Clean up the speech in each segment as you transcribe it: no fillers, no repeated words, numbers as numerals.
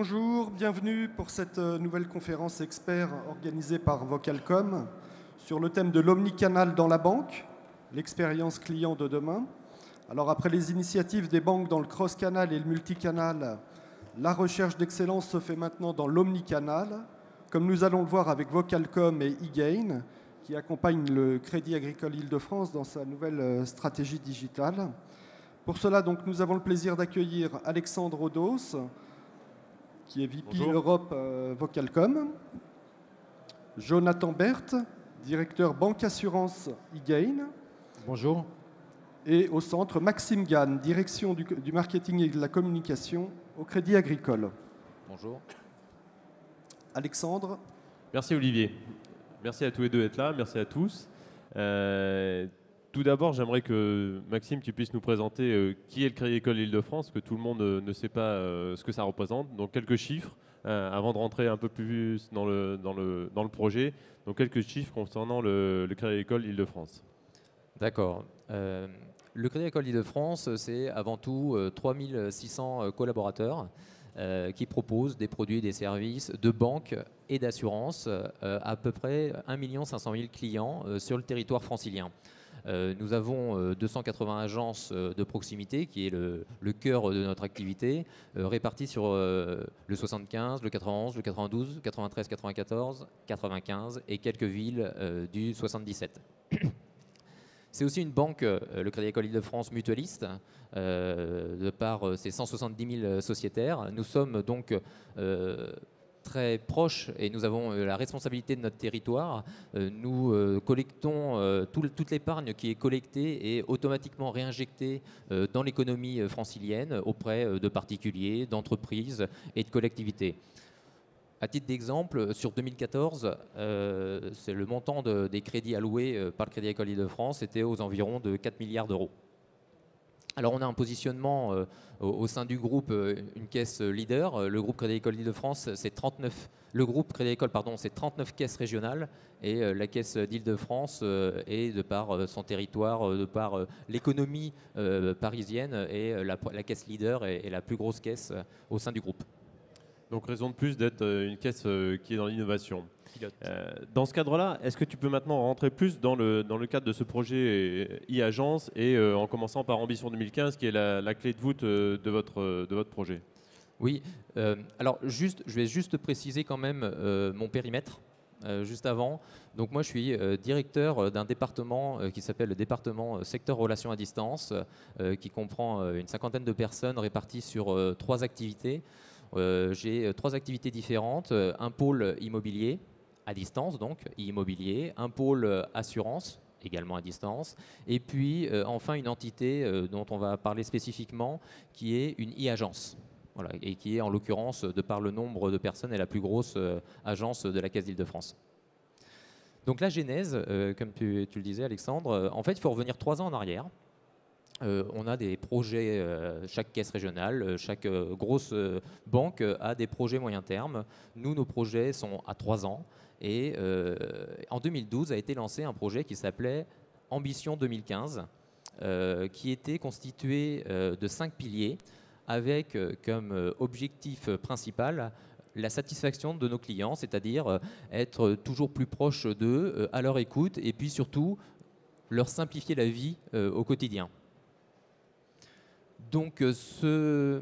Bonjour, bienvenue pour cette nouvelle conférence expert organisée par Vocalcom sur le thème de l'omnicanal dans la banque, l'expérience client de demain. Alors après les initiatives des banques dans le cross-canal et le multicanal, la recherche d'excellence se fait maintenant dans l'omnicanal, comme nous allons le voir avec Vocalcom et eGain, qui accompagnent le Crédit Agricole Île-de-France dans sa nouvelle stratégie digitale. Pour cela, donc, nous avons le plaisir d'accueillir Alexandre Odos, qui est VP Bonjour. Europe Vocalcom, Jonathan Berthe, directeur Banque Assurance eGain. Bonjour. Et au centre, Maxime Gann, direction du marketing et de la communication au Crédit Agricole. Bonjour. Alexandre. Merci Olivier. Merci à tous les deux d'être là. Merci à tous. Tout d'abord, j'aimerais que Maxime, tu puisses nous présenter qui est le Crédit Agricole Île-de-France, que tout le monde ne sait pas ce que ça représente. Donc quelques chiffres avant de rentrer un peu plus dans le projet. Donc quelques chiffres concernant le Crédit Agricole Île-de-France. D'accord. Le Crédit Agricole Île-de-France, c'est avant tout 3600 collaborateurs qui proposent des produits et des services de banque et d'assurance à peu près 1 500 000 clients sur le territoire francilien. Nous avons 280 agences de proximité, qui est le cœur de notre activité, réparties sur le 75, le 91, le 92, 93, 94, 95 et quelques villes du 77. C'est aussi une banque, le Crédit Agricole Île-de-France mutualiste, de par ses 170 000 sociétaires. Nous sommes donc très proches et nous avons la responsabilité de notre territoire. Nous collectons toute l'épargne qui est collectée et automatiquement réinjectée dans l'économie francilienne auprès de particuliers, d'entreprises et de collectivités. À titre d'exemple, sur 2014, c'est le montant des crédits alloués par le Crédit Agricole Île-de-France était aux environs de 4 milliards d'euros. Alors on a un positionnement au sein du groupe, une caisse leader. Le groupe Crédit Agricole Île-de-France, c'est 39. Le groupe Crédit Agricole, pardon, c'est 39 caisses régionales et la caisse d'Île-de-France est de par son territoire, de par l'économie parisienne et la caisse leader est la plus grosse caisse au sein du groupe. Donc raison de plus d'être une caisse qui est dans l'innovation. Dans ce cadre-là, est-ce que tu peux maintenant rentrer plus dans le cadre de ce projet e-agence et en commençant par Ambition 2015, qui est la clé de voûte de votre projet? Oui, alors je vais juste préciser quand même mon périmètre. Juste avant. Donc moi je suis directeur d'un département qui s'appelle le département secteur relations à distance, qui comprend une cinquantaine de personnes réparties sur 3 activités. J'ai 3 activités différentes, un pôle immobilier à distance, donc immobilier, un pôle assurance, également à distance, et puis enfin une entité dont on va parler spécifiquement, qui est une e-agence. Voilà, et qui est en l'occurrence, de par le nombre de personnes, est la plus grosse agence de la Caisse d'Île-de-France. Donc la genèse, comme tu le disais Alexandre, en fait il faut revenir 3 ans en arrière. On a des projets, chaque caisse régionale, chaque grosse banque a des projets moyen terme. Nous, nos projets sont à 3 ans. Et en 2012 a été lancé un projet qui s'appelait Ambition 2015, qui était constitué de 5 piliers, avec comme objectif principal la satisfaction de nos clients, c'est-à-dire être toujours plus proche d'eux, à leur écoute, et puis surtout leur simplifier la vie au quotidien. Donc ce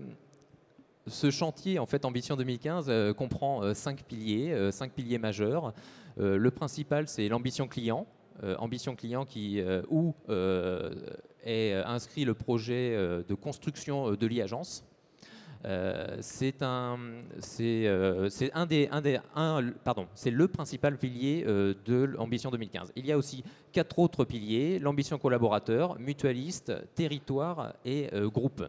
chantier, en fait, Ambition 2015, comprend 5 piliers majeurs. Le principal, c'est l'ambition client. Ambition client où est inscrit le projet de construction de l'e-agence. C'est le principal pilier de l'Ambition 2015. Il y a aussi 4 autres piliers, l'ambition collaborateur, mutualiste, territoire et groupe.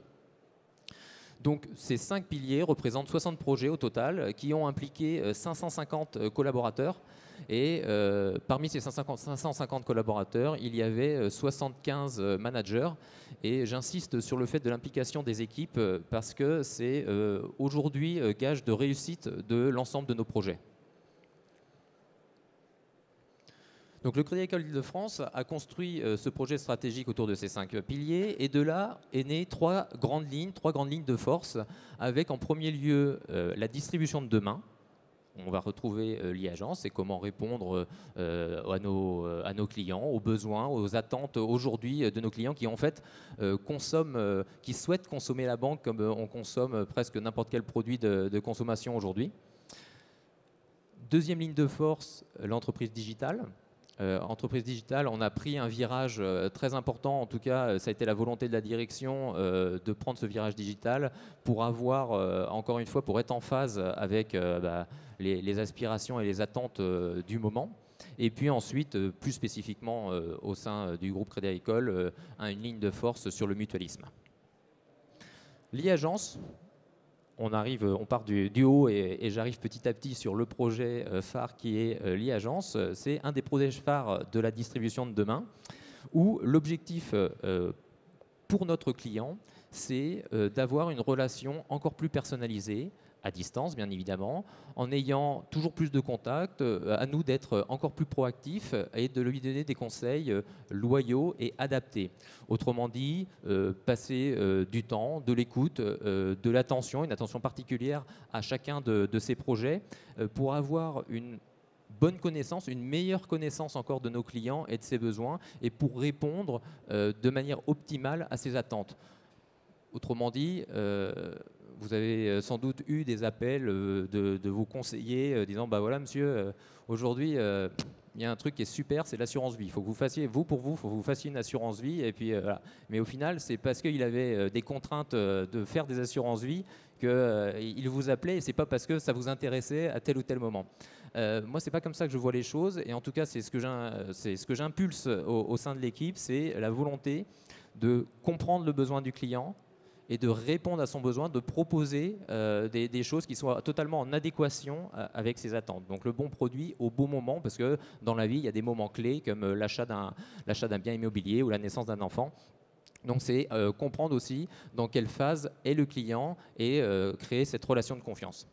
Donc ces 5 piliers représentent 60 projets au total qui ont impliqué 550 collaborateurs. Et parmi ces 550 collaborateurs, il y avait 75 managers. Et j'insiste sur le fait de l'implication des équipes parce que c'est aujourd'hui gage de réussite de l'ensemble de nos projets. Donc le Crédit Agricole Île-de-France a construit ce projet stratégique autour de ces 5 piliers, et de là est né 3 grandes lignes de force, avec en premier lieu la distribution de demain. On va retrouver l'e-agence et comment répondre à nos clients, aux besoins, aux attentes aujourd'hui de nos clients qui en fait consomment, qui souhaitent consommer la banque comme on consomme presque n'importe quel produit de consommation aujourd'hui. Deuxième ligne de force, l'entreprise digitale. Entreprise digitale, on a pris un virage très important, en tout cas ça a été la volonté de la direction de prendre ce virage digital pour avoir, encore une fois, pour être en phase avec les aspirations et les attentes du moment. Et puis ensuite, plus spécifiquement au sein du groupe Crédit Agricole, une ligne de force sur le mutualisme. L'e-agence, on part du haut et j'arrive petit à petit sur le projet phare qui est l'e-agence. C'est un des projets phares de la distribution de demain, où l'objectif pour notre client, c'est d'avoir une relation encore plus personnalisée, à distance bien évidemment, en ayant toujours plus de contacts, à nous d'être encore plus proactifs et de lui donner des conseils loyaux et adaptés. Autrement dit, passer du temps, de l'écoute, de l'attention, une attention particulière à chacun de ces projets pour avoir une bonne connaissance, une meilleure connaissance encore de nos clients et de ses besoins, et pour répondre de manière optimale à ses attentes. Autrement dit, vous avez sans doute eu des appels de vos conseillers disant bah voilà monsieur, aujourd'hui il y a un truc qui est super, c'est l'assurance vie. Il faut que vous fassiez, il faut que vous fassiez une assurance vie. Et puis voilà. Mais au final, c'est parce qu'il avait des contraintes de faire des assurances vie qu'il vous appelait, et c'est pas parce que ça vous intéressait à tel ou tel moment. Moi, c'est pas comme ça que je vois les choses, et en tout cas, c'est ce que j'impulse au sein de l'équipe, c'est la volonté de comprendre le besoin du client et de répondre à son besoin, de proposer des choses qui soient totalement en adéquation avec ses attentes. Donc le bon produit au bon moment, parce que dans la vie, il y a des moments clés comme l'achat d'un bien immobilier ou la naissance d'un enfant. Donc c'est comprendre aussi dans quelle phase est le client et créer cette relation de confiance.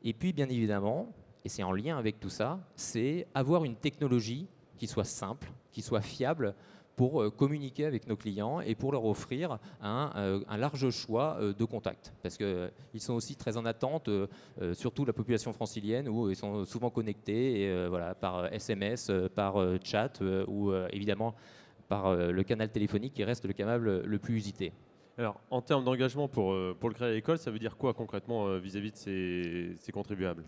Et puis bien évidemment, et c'est en lien avec tout ça, c'est avoir une technologie qui soit simple, qui soit fiable, pour communiquer avec nos clients et pour leur offrir un large choix de contacts. Parce qu'ils sont aussi très en attente, surtout la population francilienne, où ils sont souvent connectés et, voilà, par SMS, par chat ou évidemment par le canal téléphonique qui reste le canal le plus usité. Alors, en termes d'engagement pour le Crédit Agricole, ça veut dire quoi concrètement vis-à-vis de ces contribuables?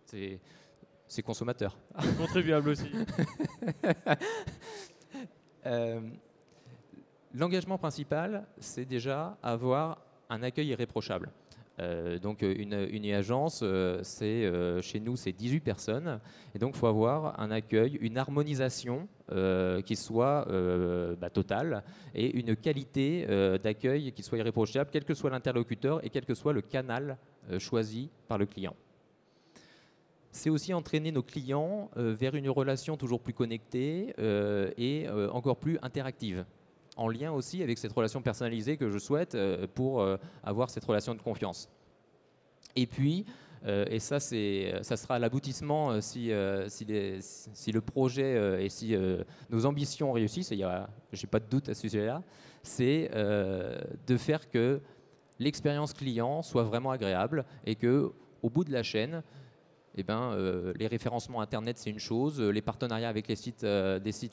C'est consommateurs. Contribuables aussi. L'engagement principal, c'est déjà avoir un accueil irréprochable. Donc une e-agence, chez nous, c'est 18 personnes. Et donc, il faut avoir un accueil, une harmonisation qui soit totale et une qualité d'accueil qui soit irréprochable, quel que soit l'interlocuteur et quel que soit le canal choisi par le client. C'est aussi entraîner nos clients vers une relation toujours plus connectée et encore plus interactive, en lien aussi avec cette relation personnalisée que je souhaite pour avoir cette relation de confiance. Et puis, et ça sera l'aboutissement si le projet et si nos ambitions réussissent, et je n'ai pas de doute à ce sujet-là, c'est de faire que l'expérience client soit vraiment agréable et qu'au bout de la chaîne, les référencements Internet, c'est une chose, les partenariats avec des sites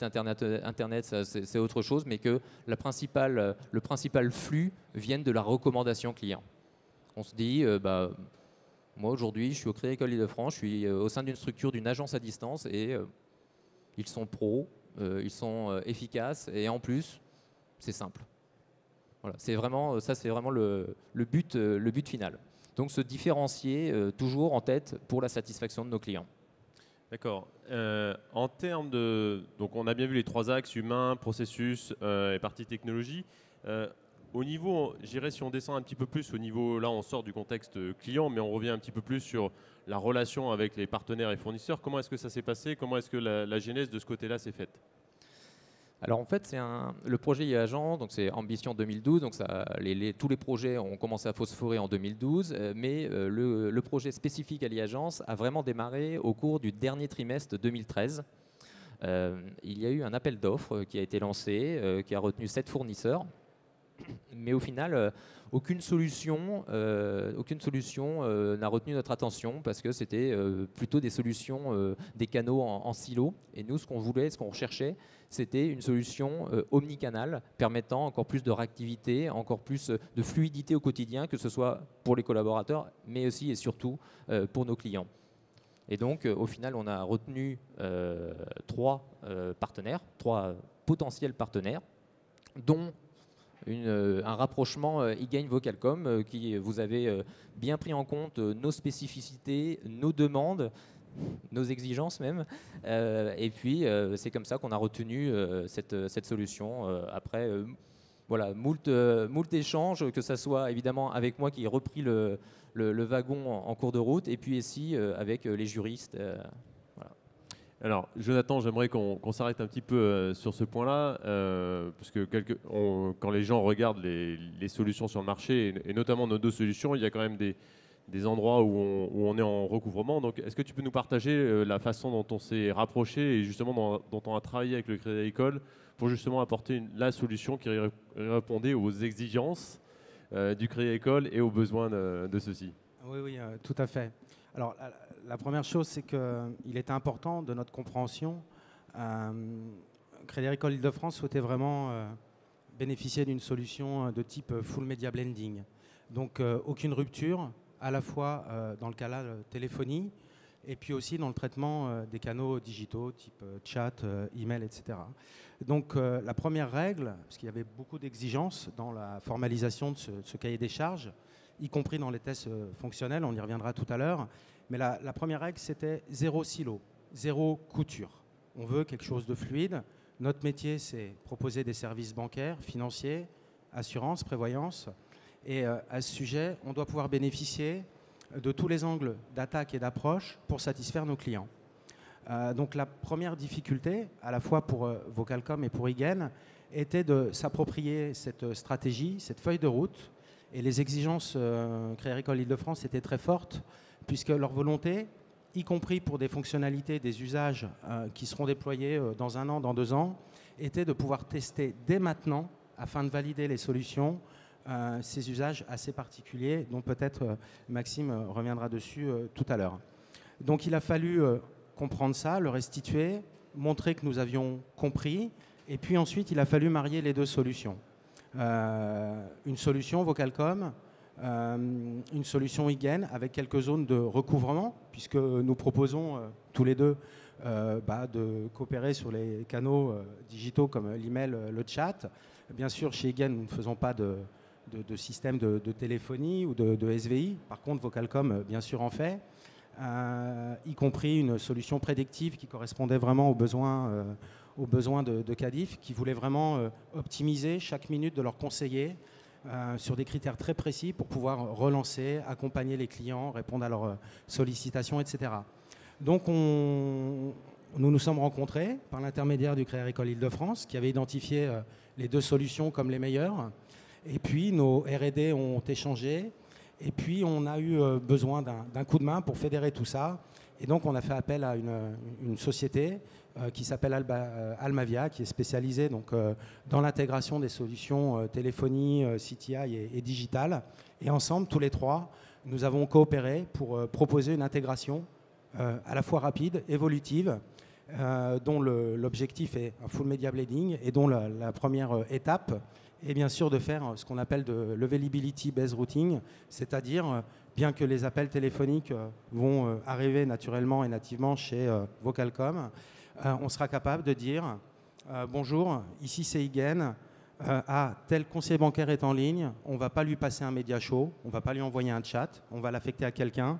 Internet, c'est autre chose, mais que le principal flux vienne de la recommandation client. On se dit, moi aujourd'hui, je suis au Crédit Agricole Île-de-France, je suis au sein d'une structure, d'une agence à distance, et ils sont pros, ils sont efficaces, et en plus, c'est simple. Voilà, c'est vraiment le but final. Donc se différencier toujours en tête pour la satisfaction de nos clients. D'accord. En termes donc on a bien vu les 3 axes, humain, processus et partie technologie. Au niveau, j'irais si on descend un petit peu plus au niveau, là on sort du contexte client, mais on revient un petit peu plus sur la relation avec les partenaires et fournisseurs. Comment est-ce que ça s'est passé? Comment est-ce que la genèse de ce côté-là s'est faite? Alors en fait, le projet e-agent, donc c'est Ambition 2012, donc tous les projets ont commencé à phosphorer en 2012, mais le projet spécifique à l'e-agence a vraiment démarré au cours du dernier trimestre 2013. il y a eu un appel d'offres qui a été lancé, qui a retenu 7 fournisseurs. Mais au final, aucune solution n'a retenu notre attention parce que c'était plutôt des solutions, des canaux en silo. Et nous, ce qu'on voulait, ce qu'on recherchait, c'était une solution omnicanal permettant encore plus de réactivité, encore plus de fluidité au quotidien, que ce soit pour les collaborateurs, mais aussi et surtout pour nos clients. Et donc, au final, on a retenu 3 partenaires, 3 potentiels partenaires, dont un rapprochement eGain Vocalcom qui vous avez bien pris en compte nos spécificités, nos demandes, nos exigences même. Et puis, c'est comme ça qu'on a retenu cette solution. Après, voilà, moult échanges, que ce soit évidemment avec moi qui ai repris le wagon en cours de route, et puis ici avec les juristes. Voilà. Alors, Jonathan, j'aimerais qu'on s'arrête un petit peu sur ce point-là, parce que quand les gens regardent les solutions sur le marché, et notamment nos 2 solutions, il y a quand même des endroits où on est en recouvrement. Donc, est-ce que tu peux nous partager la façon dont on s'est rapproché et justement dont on a travaillé avec le Crédit Agricole pour justement apporter la solution qui répondait aux exigences du Crédit Agricole et aux besoins de ceux-ci? Oui, tout à fait. Alors, la première chose, c'est qu'il était important de notre compréhension. Crédit Agricole Île-de-France souhaitait vraiment bénéficier d'une solution de type full media blending. Donc, aucune rupture, à la fois dans le canal téléphonie et puis aussi dans le traitement des canaux digitaux, type chat, email, etc. Donc, la première règle, parce qu'il y avait beaucoup d'exigences dans la formalisation de ce cahier des charges, y compris dans les tests fonctionnels, on y reviendra tout à l'heure. Mais la première règle, c'était 0 silo, 0 couture. On veut quelque chose de fluide. Notre métier, c'est proposer des services bancaires, financiers, assurance, prévoyance. Et à ce sujet, on doit pouvoir bénéficier de tous les angles d'attaque et d'approche pour satisfaire nos clients. Donc la première difficulté, à la fois pour Vocalcom et pour eGain, était de s'approprier cette stratégie, cette feuille de route. Et les exigences Crédit Agricole Île-de-France étaient très fortes, puisque leur volonté, y compris pour des fonctionnalités, des usages qui seront déployés dans 1 an, dans 2 ans, était de pouvoir tester dès maintenant, afin de valider les solutions, ces usages assez particuliers, dont peut-être Maxime reviendra dessus tout à l'heure. Donc il a fallu comprendre ça, le restituer, montrer que nous avions compris, et puis ensuite il a fallu marier les 2 solutions. Une solution Vocalcom, une solution eGain avec quelques zones de recouvrement, puisque nous proposons tous les 2 de coopérer sur les canaux digitaux comme l'email, le chat. Bien sûr, chez eGain, nous ne faisons pas de système de téléphonie ou de SVI. Par contre, Vocalcom, bien sûr, en fait, y compris une solution prédictive qui correspondait vraiment aux besoins de Cadif, qui voulaient vraiment optimiser chaque minute de leurs conseillers sur des critères très précis pour pouvoir relancer, accompagner les clients, répondre à leurs sollicitations, etc. Donc nous nous sommes rencontrés par l'intermédiaire du Crédit Agricole Île-de-France qui avait identifié les 2 solutions comme les meilleures. Et puis nos R&D ont échangé. Et puis on a eu besoin d'un coup de main pour fédérer tout ça. Et donc on a fait appel à une société qui s'appelle Almavia, qui est spécialisée donc, dans l'intégration des solutions téléphonie, CTI et digital. Et ensemble, tous les 3, nous avons coopéré pour proposer une intégration à la fois rapide, évolutive, dont l'objectif est un full media blending et dont la première étape est bien sûr de faire ce qu'on appelle de l'availability based routing, c'est-à-dire bien que les appels téléphoniques vont arriver naturellement et nativement chez Vocalcom, on sera capable de dire bonjour, ici c'est eGain, tel conseiller bancaire est en ligne, on ne va pas lui passer un média show, on ne va pas lui envoyer un chat, on va l'affecter à quelqu'un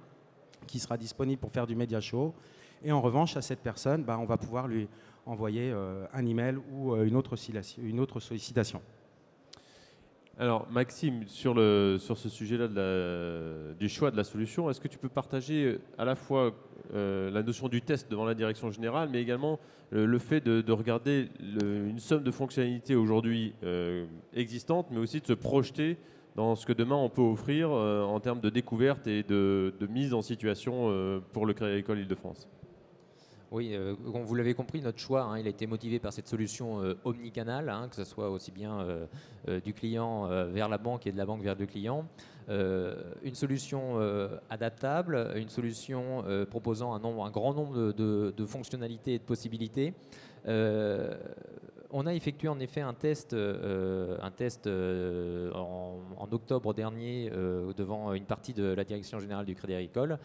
qui sera disponible pour faire du média show. Et en revanche, à cette personne, on va pouvoir lui envoyer un email ou une autre sollicitation. Alors Maxime, sur ce sujet-là du choix de la solution, est-ce que tu peux partager à la fois la notion du test devant la direction générale, mais également le fait de regarder une somme de fonctionnalités aujourd'hui existantes, mais aussi de se projeter dans ce que demain on peut offrir en termes de découverte et de mise en situation pour le Crédit Agricole Île-de-France? Oui, comme vous l'avez compris, notre choix, hein, il a été motivé par cette solution omnicanal, hein, que ce soit aussi bien du client vers la banque et de la banque vers le client. Une solution adaptable, une solution proposant un grand nombre de fonctionnalités et de possibilités. On a effectué en effet un test en octobre dernier devant une partie de la Direction générale du Crédit Agricole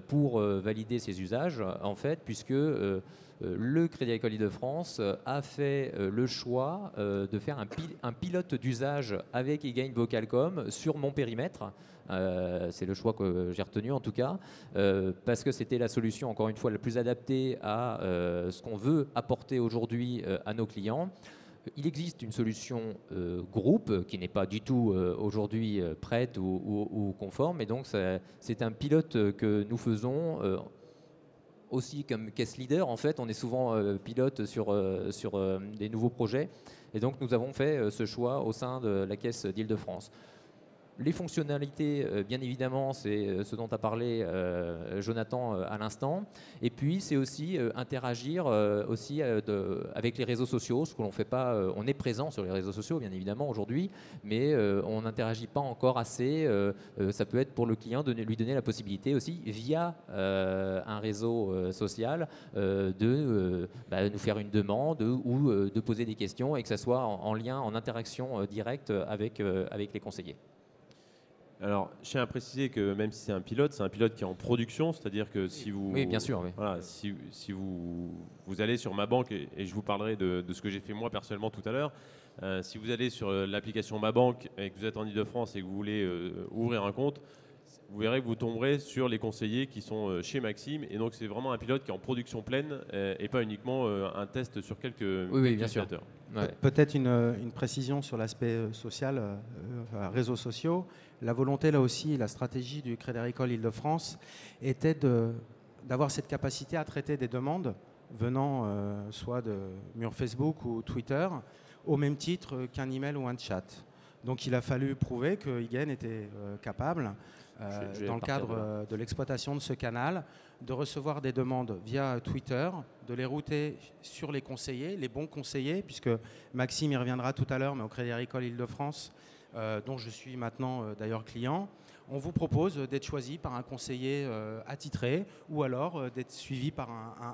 pour valider ces usages, en fait, puisque le Crédit Agricole Île-de-France a fait le choix de faire un pilote d'usage avec eGain Vocalcom sur mon périmètre. C'est le choix que j'ai retenu en tout cas, parce que c'était la solution, encore une fois, la plus adaptée à ce qu'on veut apporter aujourd'hui à nos clients. Il existe une solution groupe qui n'est pas du tout aujourd'hui prête ou conforme, et donc c'est un pilote que nous faisons aussi comme caisse leader. En fait, on est souvent pilote sur des nouveaux projets, et donc nous avons fait ce choix au sein de la caisse d'Île-de-France. Les fonctionnalités, bien évidemment, c'est ce dont a parlé Jonathan à l'instant. Et puis, c'est aussi interagir aussi avec les réseaux sociaux, ce que l'on fait pas. On est présent sur les réseaux sociaux, bien évidemment, aujourd'hui, mais on n'interagit pas encore assez. Ça peut être pour le client de lui donner la possibilité aussi, via un réseau social, de nous faire une demande ou de poser des questions et que ça soit en lien, en interaction directe avec les conseillers. Alors, je tiens à préciser que même si c'est un pilote qui est en production, c'est-à-dire que si vous, oui, bien sûr, oui. Voilà, si vous allez sur ma banque, et je vous parlerai de ce que j'ai fait moi personnellement tout à l'heure, si vous allez sur l'application Ma Banque et que vous êtes en Ile-de-France et que vous voulez ouvrir un compte, vous verrez que vous tomberez sur les conseillers qui sont chez Maxime, et donc c'est vraiment un pilote qui est en production pleine et pas uniquement un test sur quelques utilisateurs. Ouais. Peut-être une précision sur l'aspect social, réseaux sociaux. La volonté, là aussi, la stratégie du Crédit Agricole Île-de-France était d'avoir cette capacité à traiter des demandes venant soit de murs Facebook ou Twitter, au même titre qu'un email ou un chat. Donc il a fallu prouver que eGain était capable, dans le cadre de l'exploitation de ce canal, de recevoir des demandes via Twitter, de les router sur les conseillers, les bons conseillers, puisque Maxime y reviendra tout à l'heure, mais au Crédit Agricole Île-de-France, dont je suis maintenant d'ailleurs client, on vous propose d'être choisi par un conseiller attitré ou alors d'être suivi par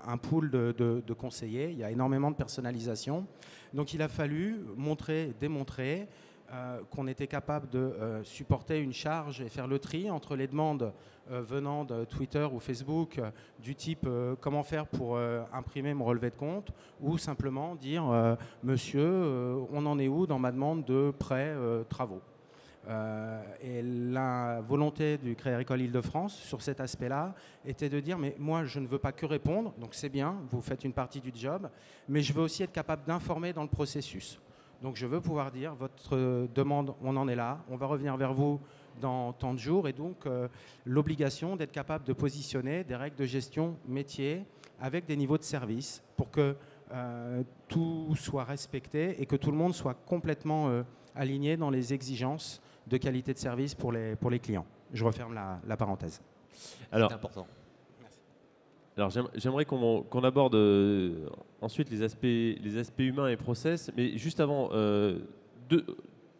un pool de conseillers. Il y a énormément de personnalisation. Donc il a fallu montrer, démontrer qu'on était capable de supporter une charge et faire le tri entre les demandes venant de Twitter ou Facebook du type comment faire pour imprimer mon relevé de compte, ou simplement dire monsieur, on en est où dans ma demande de prêt travaux. Et la volonté du Crédit Agricole Île-de-France sur cet aspect-là était de dire mais moi je ne veux pas que répondre, donc c'est bien, vous faites une partie du job, mais je veux aussi être capable d'informer dans le processus. Donc je veux pouvoir dire, votre demande, on en est là, on va revenir vers vous dans tant de jours, et donc l'obligation d'être capable de positionner des règles de gestion métier avec des niveaux de service pour que tout soit respecté et que tout le monde soit complètement aligné dans les exigences de qualité de service pour les clients. Je referme la parenthèse. Alors, c'est important. Alors j'aimerais qu'on aborde ensuite les aspects humains et process, mais juste avant,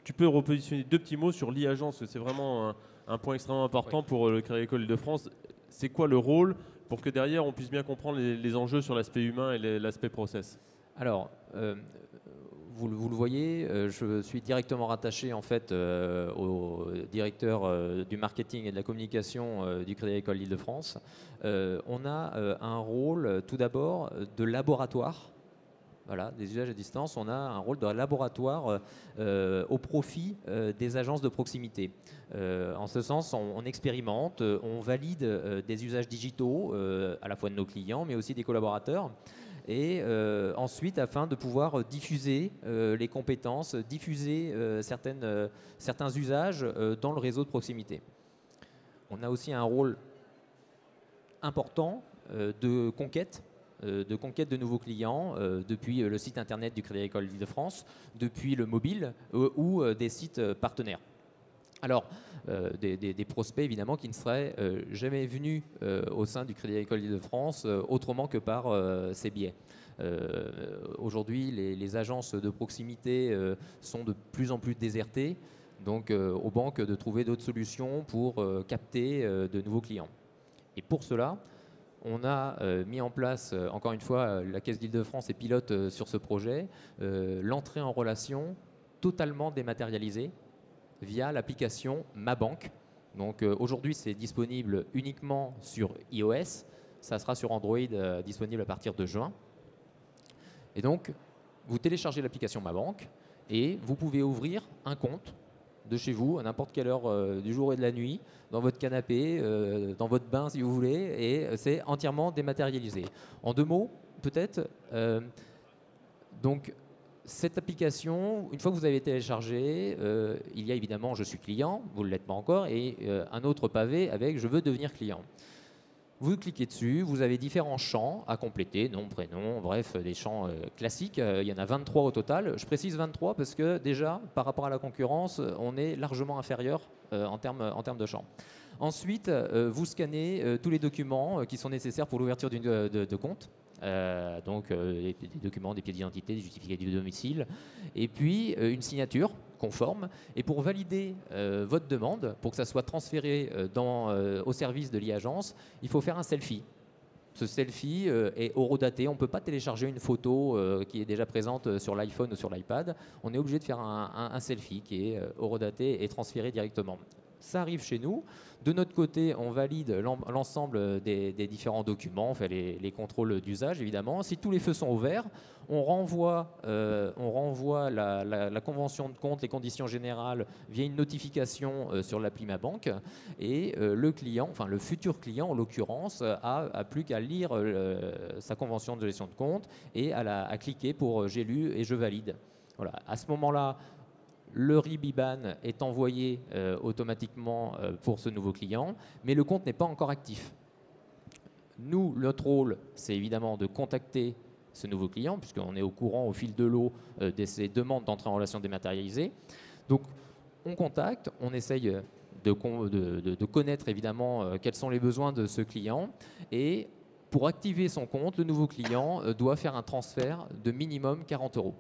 tu peux repositionner deux petits mots sur l'e-agence, c'est vraiment un point extrêmement important pour le Crédit Agricole Île-de-France. C'est quoi le rôle pour que derrière on puisse bien comprendre les enjeux sur l'aspect humain et l'aspect process? Alors, vous le voyez, je suis directement rattaché en fait au directeur du marketing et de la communication du Crédit Agricole Île-de-France. On a un rôle tout d'abord de laboratoire. Voilà, des usages à distance, on a un rôle de laboratoire au profit des agences de proximité. En ce sens, on expérimente, on valide des usages digitaux à la fois de nos clients, mais aussi des collaborateurs. Et ensuite, afin de pouvoir diffuser les compétences, diffuser certains usages dans le réseau de proximité. On a aussi un rôle important de conquête de nouveaux clients depuis le site internet du Crédit Agricole Île-de-France, depuis le mobile ou des sites partenaires. Alors, des prospects évidemment qui ne seraient jamais venus au sein du Crédit Agricole Île-de-France autrement que par ces biais. Aujourd'hui, les agences de proximité sont de plus en plus désertées, donc aux banques de trouver d'autres solutions pour capter de nouveaux clients. Et pour cela, on a mis en place, encore une fois, la Caisse d'Île-de-France est pilote sur ce projet, l'entrée en relation totalement dématérialisée via l'application Ma Banque. Donc aujourd'hui, c'est disponible uniquement sur iOS. Ça sera sur Android disponible à partir de juin. Et donc, vous téléchargez l'application Ma Banque et vous pouvez ouvrir un compte de chez vous à n'importe quelle heure du jour et de la nuit, dans votre canapé, dans votre bain si vous voulez, et c'est entièrement dématérialisé. En 2 mots, peut-être, donc cette application, une fois que vous avez téléchargé, il y a évidemment Je suis client, vous ne l'êtes pas encore, et un autre pavé avec Je veux devenir client. Vous cliquez dessus, vous avez différents champs à compléter, nom, prénom, bref, des champs classiques. Il y en a 23 au total. Je précise 23 parce que déjà, par rapport à la concurrence, on est largement inférieur en termes de champs. Ensuite, vous scannez tous les documents qui sont nécessaires pour l'ouverture de compte. Donc des documents, des pièces d'identité, des justificatifs de domicile, et puis une signature conforme. Et pour valider votre demande, pour que ça soit transféré au service de l'e-agence, il faut faire un selfie. Ce selfie est horodaté. On ne peut pas télécharger une photo qui est déjà présente sur l'iPhone ou sur l'iPad. On est obligé de faire un selfie qui est horodaté et transféré directement. Ça arrive chez nous. De notre côté, on valide l'ensemble des différents documents, on fait les contrôles d'usage évidemment. Si tous les feux sont au vert, on renvoie la convention de compte, les conditions générales via une notification sur l'appli Ma Banque, et le client, enfin le futur client en l'occurrence, a plus qu'à lire sa convention de gestion de compte et à cliquer pour j'ai lu et je valide. Voilà. À ce moment-là, le RIB-IBAN est envoyé automatiquement pour ce nouveau client, mais le compte n'est pas encore actif. Nous, notre rôle, c'est évidemment de contacter ce nouveau client, puisqu'on est au courant au fil de l'eau de ces demandes d'entrée en relation dématérialisée. Donc, on contacte, on essaye de connaître évidemment quels sont les besoins de ce client, et pour activer son compte, le nouveau client doit faire un transfert de minimum 40 €.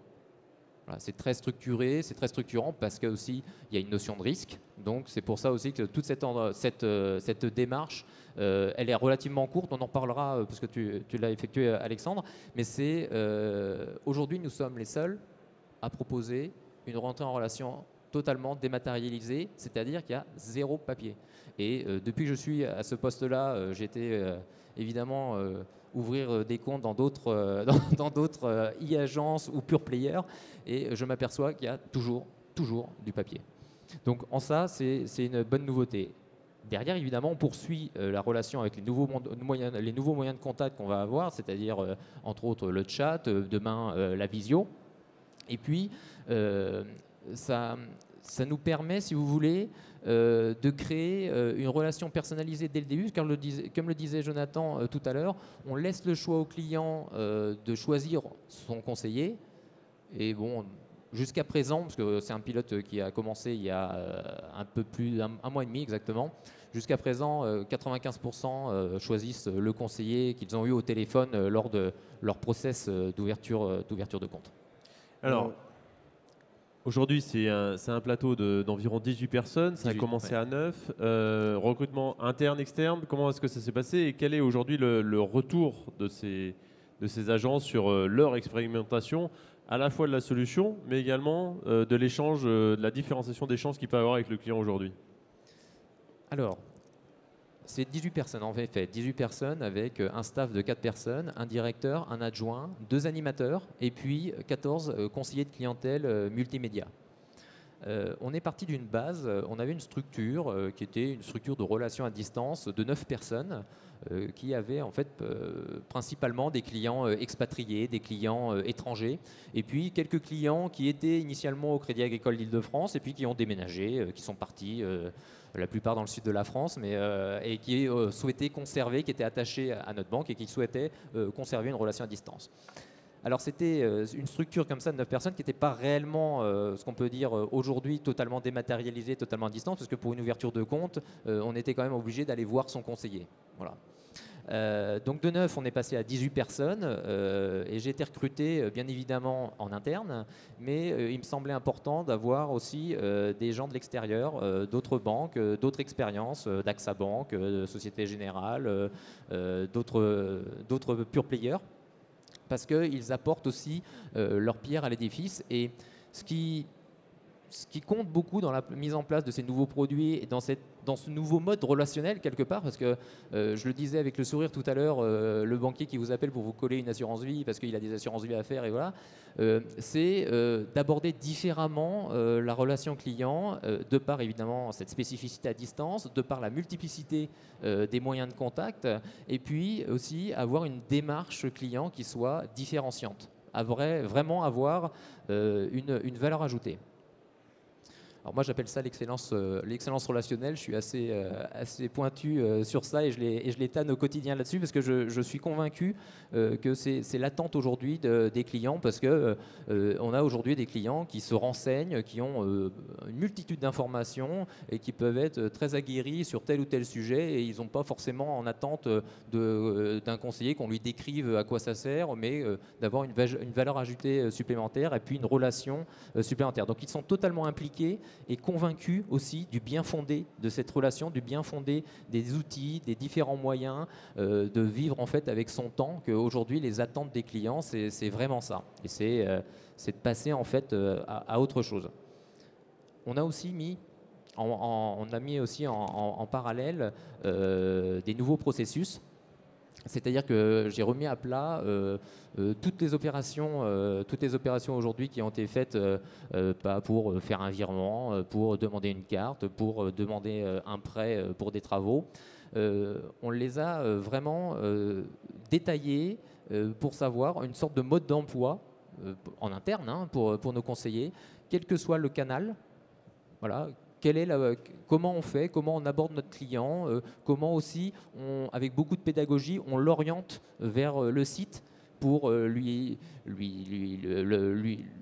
Voilà, c'est très structuré, c'est très structurant parce qu'il y a une notion de risque. Donc c'est pour ça aussi que toute cette démarche, elle est relativement courte. On en parlera parce que tu l'as effectué, Alexandre. Mais aujourd'hui, nous sommes les seuls à proposer une rentrée en relation totalement dématérialisée, c'est-à-dire qu'il y a 0 papier. Et depuis que je suis à ce poste-là, j'ai été évidemment ouvrir des comptes dans d'autres e-agences ou pure players, et je m'aperçois qu'il y a toujours du papier. Donc en ça, c'est une bonne nouveauté. Derrière, évidemment, on poursuit la relation avec les nouveaux moyens de contact qu'on va avoir, c'est-à-dire entre autres le chat, demain la visio. Et puis, ça nous permet, si vous voulez, de créer une relation personnalisée dès le début. Comme le disait Jonathan tout à l'heure, on laisse le choix au client de choisir son conseiller. Et bon, jusqu'à présent, parce que c'est un pilote qui a commencé il y a un peu plus d'un mois et demi exactement, jusqu'à présent, 95% choisissent le conseiller qu'ils ont eu au téléphone lors de leur process d'ouverture de compte. Alors, aujourd'hui, c'est un plateau d'environ 18 personnes. Ça a commencé à 9. Recrutement interne, externe, comment est-ce que ça s'est passé et quel est aujourd'hui le retour de ces agences sur leur expérimentation, à la fois de la solution, mais également de l'échange, de la différenciation d'échange qu'il peut avoir avec le client aujourd'hui? Alors, c'est 18 personnes en fait, 18 personnes avec un staff de 4 personnes, un directeur, un adjoint, 2 animateurs et puis 14 conseillers de clientèle multimédia. On est parti d'une base, on avait une structure qui était une structure de relations à distance de 9 personnes qui avaient en fait principalement des clients expatriés, des clients étrangers, et puis quelques clients qui étaient initialement au Crédit Agricole d'Île-de-France et puis qui ont déménagé, qui sont partis la plupart dans le sud de la France, et qui souhaitaient conserver, qui étaient attachés à notre banque et qui souhaitaient conserver une relation à distance. Alors c'était une structure comme ça de 9 personnes qui n'était pas réellement ce qu'on peut dire aujourd'hui totalement dématérialisée, totalement à distance, parce que pour une ouverture de compte, on était quand même obligé d'aller voir son conseiller. Voilà. Donc de 9, on est passé à 18 personnes et j'ai été recruté bien évidemment en interne, mais il me semblait important d'avoir aussi des gens de l'extérieur, d'autres banques, d'autres expériences, d'AXA Bank, de Société Générale, d'autres pure players, parce qu'ils apportent aussi leur pierre à l'édifice. Et ce qui compte beaucoup dans la mise en place de ces nouveaux produits et dans ce nouveau mode relationnel quelque part, parce que je le disais avec le sourire tout à l'heure, le banquier qui vous appelle pour vous coller une assurance vie parce qu'il a des assurances vie à faire, et voilà, c'est d'aborder différemment la relation client, de par évidemment cette spécificité à distance, de par la multiplicité des moyens de contact, et puis aussi avoir une démarche client qui soit différenciante, vraiment avoir une valeur ajoutée. Alors moi j'appelle ça l'excellence relationnelle. Je suis assez pointu sur ça et je les tanne au quotidien là-dessus, parce que je suis convaincu que c'est l'attente aujourd'hui des clients, parce que on a aujourd'hui des clients qui se renseignent, qui ont une multitude d'informations et qui peuvent être très aguerris sur tel ou tel sujet, et ils n'ont pas forcément en attente d'un conseiller qu'on lui décrive à quoi ça sert, mais d'avoir une valeur ajoutée supplémentaire et puis une relation supplémentaire. Donc ils sont totalement impliqués et convaincu aussi du bien fondé de cette relation, du bien fondé des outils, des différents moyens de vivre en fait avec son temps, qu'aujourd'hui les attentes des clients c'est vraiment ça, et c'est de passer en fait à autre chose. On a aussi mis en parallèle des nouveaux processus. C'est-à-dire que j'ai remis à plat toutes les opérations aujourd'hui qui ont été faites pour faire un virement, pour demander une carte, pour demander un prêt pour des travaux. On les a vraiment détaillées pour savoir une sorte de mode d'emploi en interne, hein, pour nos conseillers, quel que soit le canal. Voilà. Comment on fait, comment on aborde notre client, comment aussi, avec beaucoup de pédagogie, on l'oriente vers le site pour lui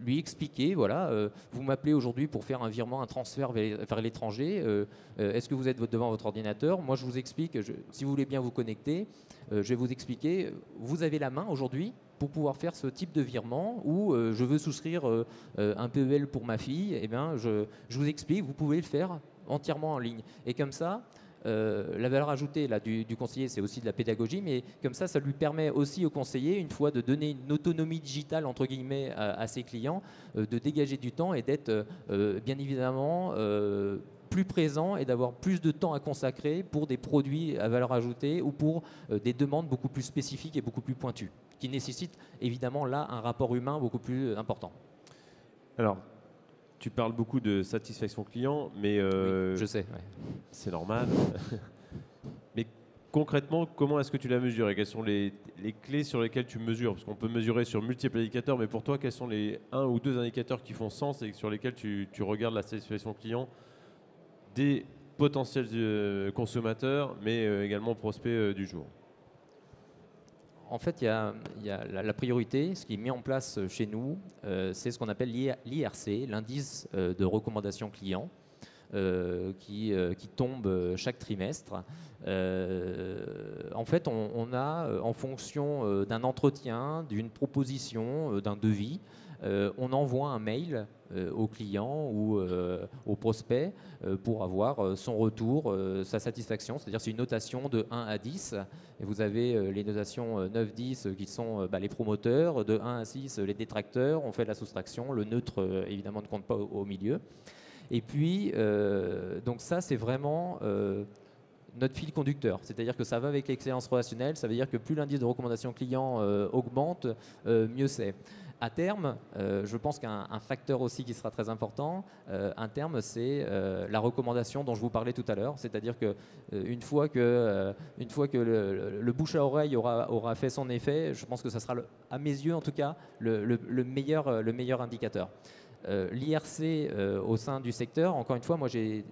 expliquer, voilà, vous m'appelez aujourd'hui pour faire un virement, un transfert vers l'étranger, est-ce que vous êtes devant votre ordinateur? Moi je vous explique, si vous voulez bien vous connecter, je vais vous expliquer, vous avez la main aujourd'hui pour pouvoir faire ce type de virement, ou je veux souscrire un PEL pour ma fille, eh bien, je vous explique, vous pouvez le faire entièrement en ligne. Et comme ça, la valeur ajoutée là, du conseiller, c'est aussi de la pédagogie, mais comme ça lui permet aussi au conseiller, une fois de donner une autonomie digitale entre guillemets à ses clients, de dégager du temps et d'être bien évidemment plus présent et d'avoir plus de temps à consacrer pour des produits à valeur ajoutée ou pour des demandes beaucoup plus spécifiques et beaucoup plus pointues, qui nécessitent évidemment là un rapport humain beaucoup plus important. Alors, tu parles beaucoup de satisfaction client, mais oui, je sais, ouais. C'est normal. Mais concrètement, comment est-ce que tu la mesures et quelles sont les clés sur lesquelles tu mesures? Parce qu'on peut mesurer sur multiples indicateurs, mais pour toi, quels sont les 1 ou 2 indicateurs qui font sens et sur lesquels tu regardes la satisfaction client des potentiels consommateurs, mais également prospects du jour? En fait, il y a la priorité, ce qui est mis en place chez nous, c'est ce qu'on appelle l'IRC, l'indice de recommandation client, qui tombe chaque trimestre. En fait, on a, en fonction d'un entretien, d'une proposition, d'un devis, on envoie un mail au client ou au prospect pour avoir son retour, sa satisfaction. C'est-à-dire c'est une notation de 1 à 10. Et vous avez les notations 9-10 qui sont les promoteurs, de 1 à 6 les détracteurs. On fait la soustraction, le neutre évidemment ne compte pas au milieu. Et puis, donc ça c'est vraiment notre fil conducteur. C'est-à-dire que ça va avec l'excellence relationnelle. Ça veut dire que plus l'indice de recommandation client augmente, mieux c'est. À terme, je pense qu'un facteur aussi qui sera très important, à terme, c'est la recommandation dont je vous parlais tout à l'heure. C'est-à-dire qu'une fois que le bouche à oreille aura fait son effet, je pense que ça sera, à mes yeux en tout cas, le meilleur indicateur. L'IRC au sein du secteur, encore une fois, moi j'ai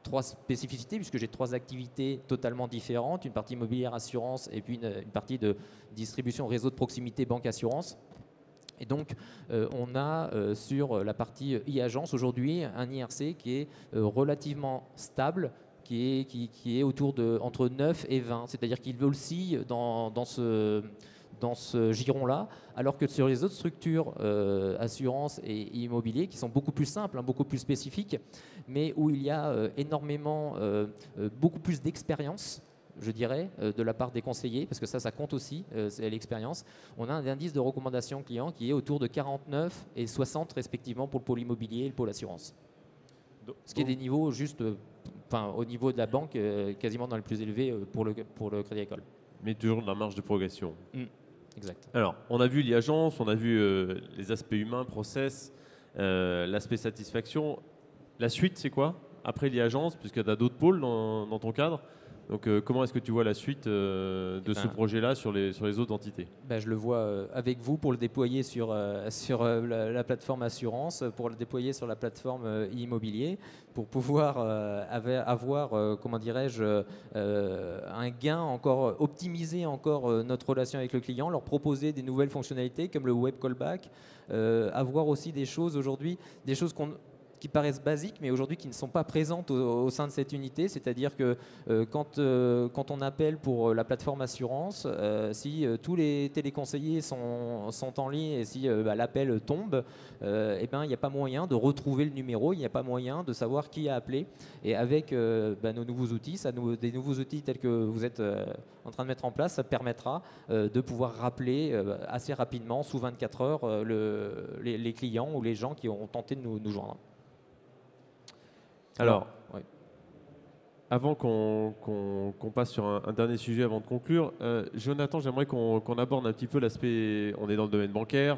3 spécificités, puisque j'ai 3 activités totalement différentes, une partie immobilière assurance et puis une partie de distribution réseau de proximité banque assurance. Et donc, on a sur la partie e-agence aujourd'hui un IRC qui est relativement stable, qui est autour de entre 9 et 20, c'est-à-dire qu'il oscille dans ce giron-là, alors que sur les autres structures assurance et immobilier qui sont beaucoup plus simples, beaucoup plus spécifiques, mais où il y a énormément, beaucoup plus d'expérience, je dirais, de la part des conseillers, parce que ça compte aussi, c'est l'expérience. On a un indice de recommandation client qui est autour de 49 et 60 respectivement pour le pôle immobilier et le pôle assurance. Ce qui est des niveaux juste, au niveau de la banque, quasiment dans les plus élevés pour le Crédit Agricole. Mais toujours de la marge de progression. Exact. Alors, on a vu l'e-agence, on a vu les aspects humains, process, l'aspect satisfaction. La suite, c'est quoi après l'e-agence, puisque tu as d'autres pôles dans ton cadre? Donc, comment est-ce que tu vois la suite de ce projet-là sur les autres entités? Je le vois avec vous pour le déployer sur la plateforme assurance, pour le déployer sur la plateforme immobilier, pour pouvoir avoir, comment dirais-je, un gain encore, optimiser encore notre relation avec le client, leur proposer des nouvelles fonctionnalités comme le web callback, avoir aussi des choses aujourd'hui, des choses qui paraissent basiques, mais aujourd'hui qui ne sont pas présentes au sein de cette unité. C'est-à-dire que quand on appelle pour la plateforme assurance, si tous les téléconseillers sont en ligne et si l'appel tombe, il n'y a pas moyen de retrouver le numéro, il n'y a pas moyen de savoir qui a appelé. Et avec nos nouveaux outils, des nouveaux outils tels que vous êtes en train de mettre en place, ça permettra de pouvoir rappeler assez rapidement, sous 24 heures, les clients ou les gens qui ont tenté de nous joindre. Alors, ouais. Avant qu'on passe sur un dernier sujet avant de conclure, Jonathan, j'aimerais qu'on aborde un petit peu l'aspect. On est dans le domaine bancaire,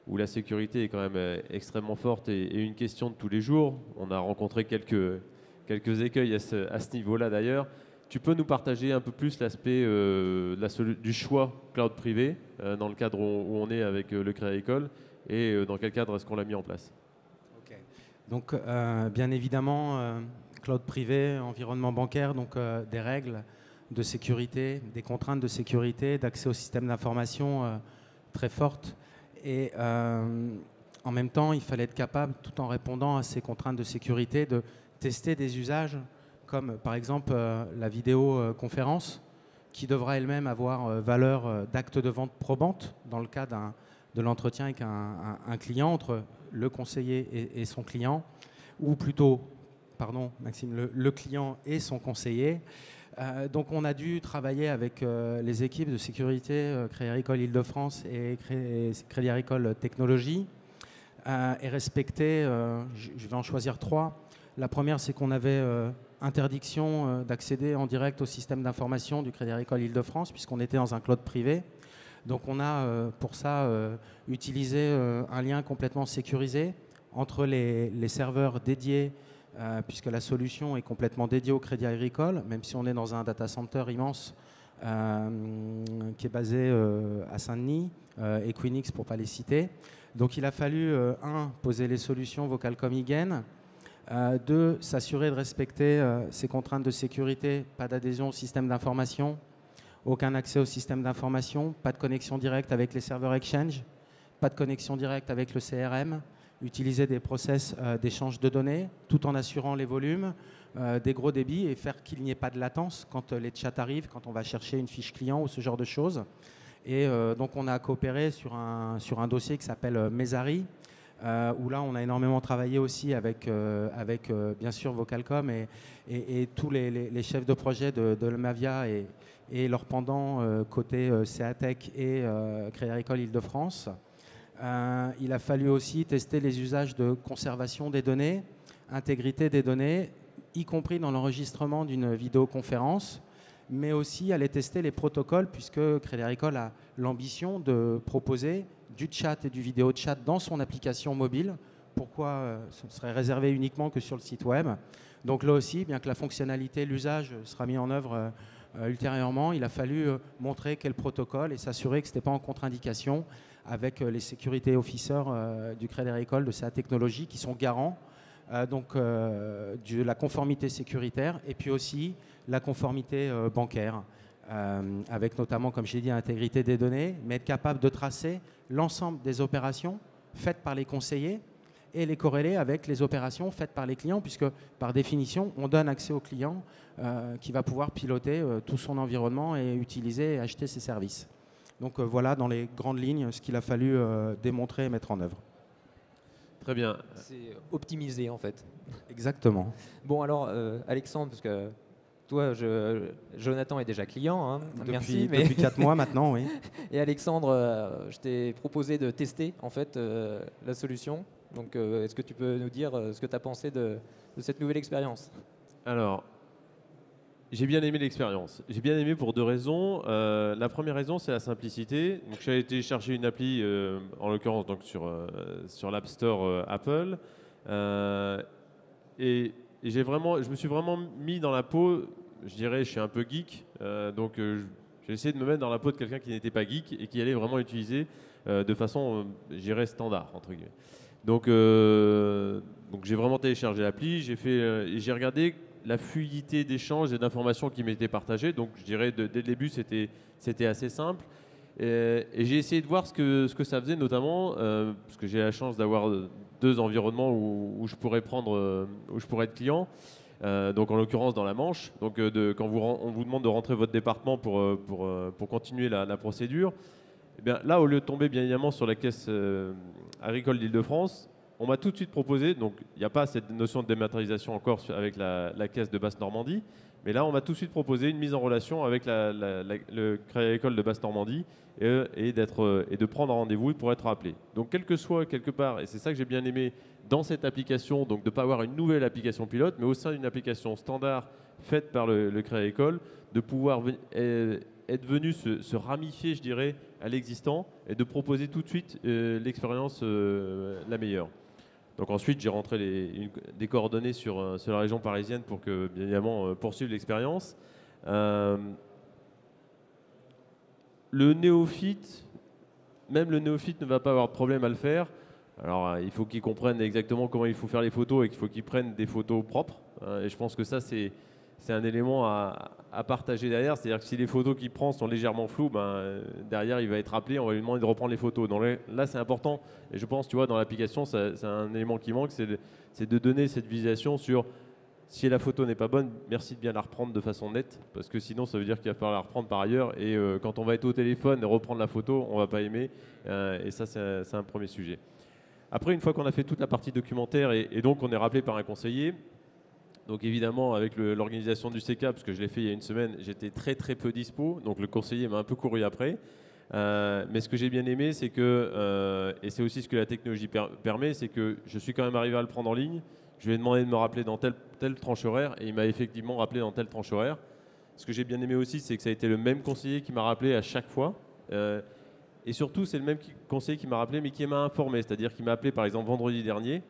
où la sécurité est quand même extrêmement forte et une question de tous les jours. On a rencontré quelques écueils à ce niveau-là d'ailleurs. Tu peux nous partager un peu plus l'aspect du choix cloud privé dans le cadre où on est avec le Crédit Agricole et dans quel cadre est-ce qu'on l'a mis en place? Donc, bien évidemment, cloud privé, environnement bancaire, donc des règles de sécurité, des contraintes de sécurité, d'accès au système d'information très fortes. Et en même temps, il fallait être capable, tout en répondant à ces contraintes de sécurité, de tester des usages comme par exemple la vidéoconférence, qui devra elle-même avoir valeur d'acte de vente probante dans le cas de l'entretien avec un client entre le conseiller et son client, ou plutôt, pardon Maxime, le client et son conseiller. Donc on a dû travailler avec les équipes de sécurité Crédit Agricole Île-de-France et Crédit Agricole Technologies et respecter, je vais en choisir 3. La première, c'est qu'on avait interdiction d'accéder en direct au système d'information du Crédit Agricole Île-de-France puisqu'on était dans un cloud privé. Donc on a pour ça utilisé un lien complètement sécurisé entre les serveurs dédiés, puisque la solution est complètement dédiée au Crédit Agricole, même si on est dans un data center immense qui est basé à Saint-Denis, Equinix pour ne pas les citer. Donc il a fallu, poser les solutions Vocalcom IGEN, 2, s'assurer de respecter ces contraintes de sécurité, pas d'adhésion au système d'information, aucun accès au système d'information, pas de connexion directe avec les serveurs Exchange, pas de connexion directe avec le CRM, utiliser des process d'échange de données tout en assurant les volumes, des gros débits et faire qu'il n'y ait pas de latence quand les chats arrivent, quand on va chercher une fiche client ou ce genre de choses. Et donc on a coopéré sur un dossier qui s'appelle Mesari, où là on a énormément travaillé aussi avec bien sûr Vocalcom et tous les chefs de projet de Mavia et leurs pendants côté CATech et Crédit Agricole Île-de-France. Il a fallu aussi tester les usages de conservation des données, intégrité des données, y compris dans l'enregistrement d'une vidéoconférence, mais aussi aller tester les protocoles, puisque Crédit Agricole a l'ambition de proposer du chat et du vidéo chat dans son application mobile. Pourquoi ce serait réservé uniquement que sur le site web? Donc là aussi, bien que la fonctionnalité, l'usage sera mis en œuvre ultérieurement, il a fallu montrer quel protocole et s'assurer que ce n'était pas en contre-indication avec les security officers du Crédit Agricole de sa technologie qui sont garants de la conformité sécuritaire et puis aussi la conformité bancaire. avec notamment, comme je l'ai dit, l'intégrité des données, mais être capable de tracer l'ensemble des opérations faites par les conseillers et les corréler avec les opérations faites par les clients, puisque par définition, on donne accès au client qui va pouvoir piloter tout son environnement et utiliser et acheter ses services. Donc voilà, dans les grandes lignes, ce qu'il a fallu démontrer et mettre en œuvre. Très bien. C'est optimisé en fait. Exactement. Bon alors Alexandre, parce que toi, Jonathan est déjà client, hein, merci. Depuis 4 mois maintenant, oui. Et Alexandre, je t'ai proposé de tester en fait la solution. Donc est-ce que tu peux nous dire ce que tu as pensé de cette nouvelle expérience? Alors, j'ai bien aimé l'expérience. J'ai bien aimé pour 2 raisons. La première raison, c'est la simplicité. Donc, j'ai téléchargé une appli, en l'occurrence donc sur l'App Store Apple, et je me suis vraiment mis dans la peau. Je dirais, je suis un peu geek, donc j'ai essayé de me mettre dans la peau de quelqu'un qui n'était pas geek et qui allait vraiment l'utiliser de façon, je dirais, standard entre guillemets. Donc j'ai vraiment téléchargé l'appli. J'ai regardé la fluidité d'échanges et d'informations qui m'étaient partagées. Donc je dirais dès le début c'était assez simple. Et j'ai essayé de voir ce que ça faisait, notamment parce que j'ai la chance d'avoir 2 environnements où je pourrais être client. Donc en l'occurrence dans la Manche. Donc quand on vous demande de rentrer votre département pour continuer la procédure, eh bien, là, au lieu de tomber bien évidemment sur la caisse agricole d'Île-de-France, on m'a tout de suite proposé, donc il n'y a pas cette notion de dématérialisation encore avec la caisse de Basse-Normandie, mais là, on m'a tout de suite proposé une mise en relation avec le Crédit Agricole de Basse-Normandie et de prendre un rendez-vous pour être appelé. Donc, quel que soit quelque part, et c'est ça que j'ai bien aimé dans cette application, donc de ne pas avoir une nouvelle application pilote, mais au sein d'une application standard faite par le Crédit Agricole, de pouvoir être venu se ramifier, je dirais, à l'existant et de proposer tout de suite l'expérience la meilleure. Donc ensuite, j'ai rentré des coordonnées sur la région parisienne pour que, bien évidemment, poursuivre l'expérience. Le néophyte, même le néophyte ne va pas avoir de problème à le faire. Alors, il faut qu'il comprenne exactement comment il faut faire les photos et qu'il faut qu'il prenne des photos propres. Et je pense que ça, c'est un élément à partager derrière. C'est-à-dire que si les photos qu'il prend sont légèrement floues, derrière, il va être appelé, on va lui demander de reprendre les photos. Donc là, c'est important. Et je pense, tu vois, dans l'application, c'est un élément qui manque, c'est de donner cette visualisation sur si la photo n'est pas bonne, merci de bien la reprendre de façon nette, parce que sinon, ça veut dire qu'il va falloir la reprendre par ailleurs. Et quand on va être au téléphone et reprendre la photo, on ne va pas aimer. Et ça, c'est un premier sujet. Après, une fois qu'on a fait toute la partie documentaire et donc on est rappelé par un conseiller, donc évidemment avec l'organisation du CK, parce que je l'ai fait il y a une semaine, j'étais très très peu dispo, donc le conseiller m'a un peu couru après. Mais ce que j'ai bien aimé, c'est que, et c'est aussi ce que la technologie permet, c'est que je suis quand même arrivé à le prendre en ligne. Je lui ai demandé de me rappeler dans telle tranche horaire et il m'a effectivement rappelé dans telle tranche horaire. Ce que j'ai bien aimé aussi, c'est que ça a été le même conseiller qui m'a rappelé à chaque fois. Et surtout, c'est le même conseiller qui m'a rappelé, mais qui m'a informé. C'est-à-dire qu'il m'a appelé, par exemple, vendredi dernier.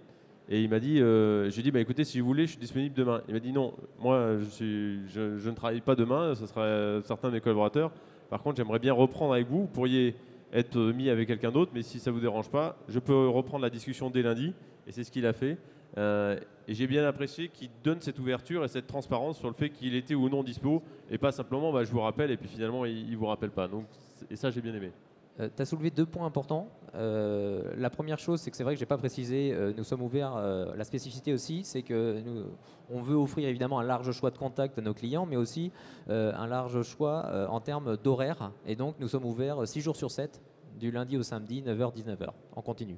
Et il m'a dit, je lui ai dit, écoutez, si vous voulez, je suis disponible demain. Il m'a dit, non, moi, je ne travaille pas demain, ce sera certains de mes collaborateurs. Par contre, j'aimerais bien reprendre avec vous. Vous pourriez être mis avec quelqu'un d'autre, mais si ça ne vous dérange pas, je peux reprendre la discussion dès lundi. Et c'est ce qu'il a fait. Et j'ai bien apprécié qu'il donne cette ouverture et cette transparence sur le fait qu'il était ou non dispo. Et pas simplement, je vous rappelle, et puis finalement, il ne vous rappelle pas. Donc, et ça, j'ai bien aimé. Tu as soulevé 2 points importants. La première chose, c'est que c'est vrai que je n'ai pas précisé, nous sommes ouverts, la spécificité aussi, c'est que on veut offrir évidemment un large choix de contacts à nos clients, mais aussi un large choix en termes d'horaire. Et donc nous sommes ouverts 6 jours sur 7, du lundi au samedi, 9h-19h, en continu.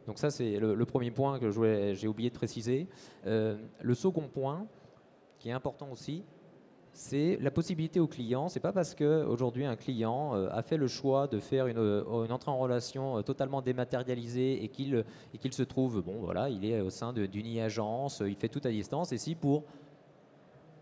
Donc ça, c'est le premier point que j'ai oublié de préciser. Le second point, qui est important aussi, c'est la possibilité au client. C'est pas parce qu'aujourd'hui un client a fait le choix de faire une entrée en relation totalement dématérialisée et qu'il se trouve, il est au sein d'une e-agence, il fait tout à distance, et si pour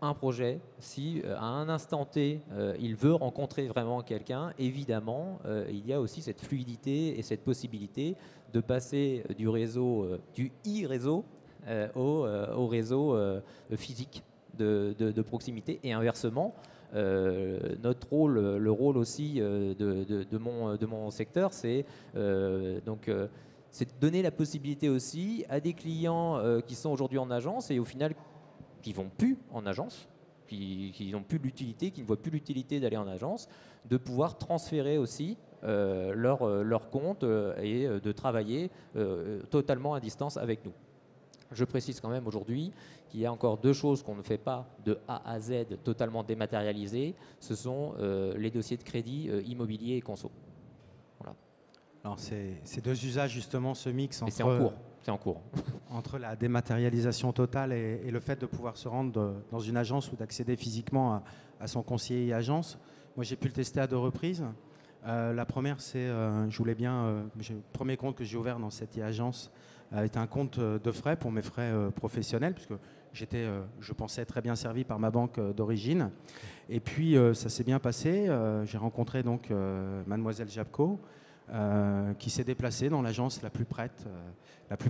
un projet, si à un instant T, il veut rencontrer vraiment quelqu'un, évidemment, il y a aussi cette fluidité et cette possibilité de passer du réseau, du e-réseau au réseau physique. De proximité et inversement, notre rôle, le rôle aussi de mon secteur, c'est de donner la possibilité aussi à des clients qui sont aujourd'hui en agence et au final qui vont plus en agence, qui n'ont plus l'utilité, qui ne voient plus l'utilité d'aller en agence, de pouvoir transférer aussi leur compte et de travailler totalement à distance avec nous. Je précise quand même aujourd'hui qu'il y a encore 2 choses qu'on ne fait pas de A à Z totalement dématérialisées. Ce sont les dossiers de crédit immobilier et conso. Voilà. Alors ces 2 usages, justement, ce mix Et entre, c'est en cours. entre la dématérialisation totale et le fait de pouvoir se rendre dans une agence ou d'accéder physiquement à son conseiller et agence. Moi, j'ai pu le tester à 2 reprises. La première, c'est, je voulais bien, le premier compte que j'ai ouvert dans cette agence était un compte de frais pour mes frais professionnels, puisque je pensais très bien servi par ma banque d'origine. Et puis, ça s'est bien passé. J'ai rencontré donc Mademoiselle Jabco, qui s'est déplacée dans l'agence la plus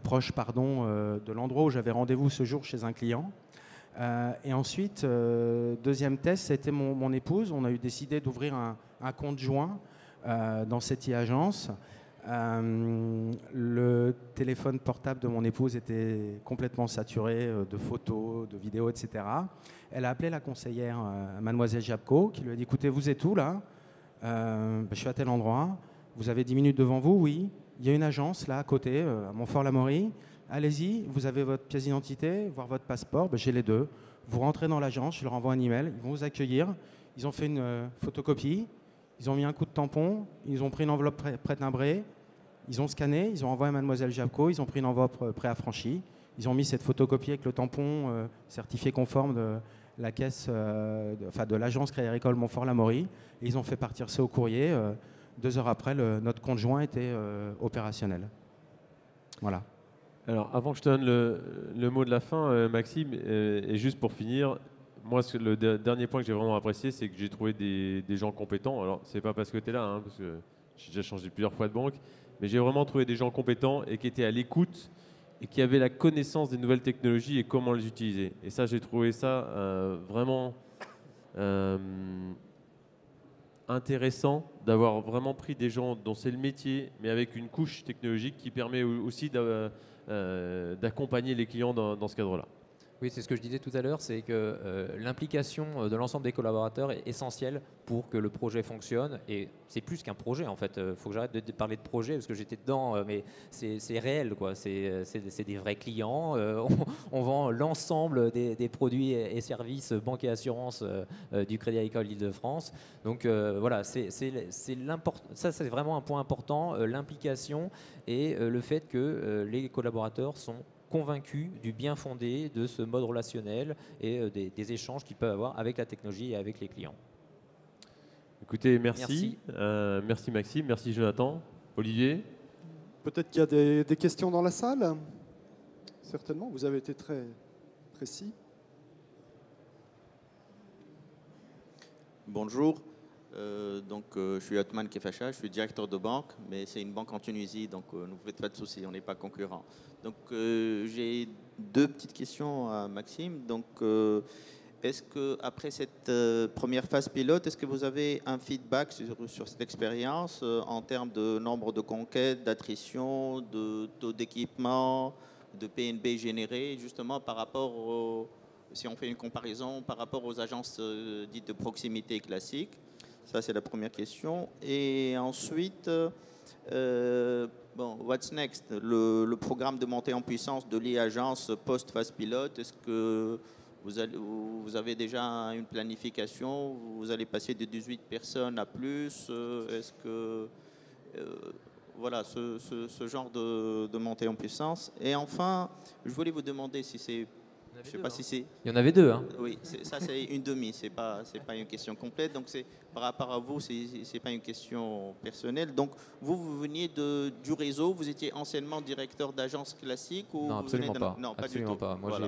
proche de l'endroit où j'avais rendez-vous ce jour chez un client. Et ensuite, deuxième test, c'était mon épouse. On a eu décidé d'ouvrir un compte joint dans cette agence. Le téléphone portable de mon épouse était complètement saturé de photos, de vidéos, etc. Elle a appelé la conseillère, Mademoiselle Jabco, qui lui a dit « Écoutez, vous êtes où là ? Je suis à tel endroit. Vous avez 10 minutes devant vous ? Oui. Il y a une agence là à côté, à Montfort-l'Amaury. Allez-y, vous avez votre pièce d'identité, voire votre passeport. J'ai les 2. Vous rentrez dans l'agence, je leur envoie un email. Ils vont vous accueillir. Ils ont fait une photocopie. Ils ont mis un coup de tampon. Ils ont pris une enveloppe pré-timbrée. Ils ont scanné, ils ont envoyé à Mademoiselle Jabco, ils ont pris une enveloppe préaffranchie, ils ont mis cette photocopie avec le tampon certifié conforme de la caisse, de l'agence Crédit Agricole Montfort-l'Amaury, et ils ont fait partir ça au courrier. 2 heures après, notre compte joint était opérationnel. Voilà. Alors, avant que je te donne le mot de la fin, Maxime, et juste pour finir, moi, le dernier point que j'ai vraiment apprécié, c'est que j'ai trouvé des gens compétents. Alors, c'est pas parce que tu es là, hein, parce que j'ai déjà changé plusieurs fois de banque, mais j'ai vraiment trouvé des gens compétents et qui étaient à l'écoute et qui avaient la connaissance des nouvelles technologies et comment les utiliser. Et ça, j'ai trouvé ça vraiment intéressant d'avoir vraiment pris des gens dont c'est le métier, mais avec une couche technologique qui permet aussi d'accompagner les clients dans ce cadre-là. Oui, c'est ce que je disais tout à l'heure, c'est que l'implication de l'ensemble des collaborateurs est essentielle pour que le projet fonctionne. Et c'est plus qu'un projet, en fait. Il faut que j'arrête de parler de projet, parce que j'étais dedans, mais c'est réel, quoi. C'est des vrais clients. On vend l'ensemble des produits et services banque et assurance du Crédit Agricole Île-de-France. Donc voilà, ça c'est vraiment un point important, l'implication et le fait que les collaborateurs sont convaincus du bien fondé de ce mode relationnel et des échanges qu'ils peuvent avoir avec la technologie et avec les clients. Écoutez, merci. Merci Maxime, merci Jonathan. Olivier ? Peut-être qu'il y a des questions dans la salle ? Certainement, vous avez été très précis. Bonjour. Je suis Othman Kefacha, je suis directeur de banque, mais c'est une banque en Tunisie, donc ne vous faites pas de soucis, on n'est pas concurrents. Donc j'ai 2 petites questions à Maxime. Donc est-ce que après cette première phase pilote, est-ce que vous avez un feedback sur cette expérience en termes de nombre de conquêtes, d'attrition, de taux d'équipement, de PNB généré, justement par rapport si on fait une comparaison par rapport aux agences dites de proximité classiques? Ça, c'est la première question. Et ensuite, what's next? Le programme de montée en puissance de l'e-agence post-phase pilote, est-ce que vous avez déjà une planification? Vous allez passer de 18 personnes à plus? Est-ce que... voilà, ce genre de montée en puissance. Et enfin, je voulais vous demander si c'est... Je sais pas si c'est... Il y en avait 2. Hein. Oui, ça c'est une demi, c'est pas une question complète. Donc c'est par rapport à vous, c'est pas une question personnelle. Donc vous veniez du réseau, vous étiez anciennement directeur d'agence classique ou non, absolument pas. Non, pas absolument du tout. pas. Moi, voilà.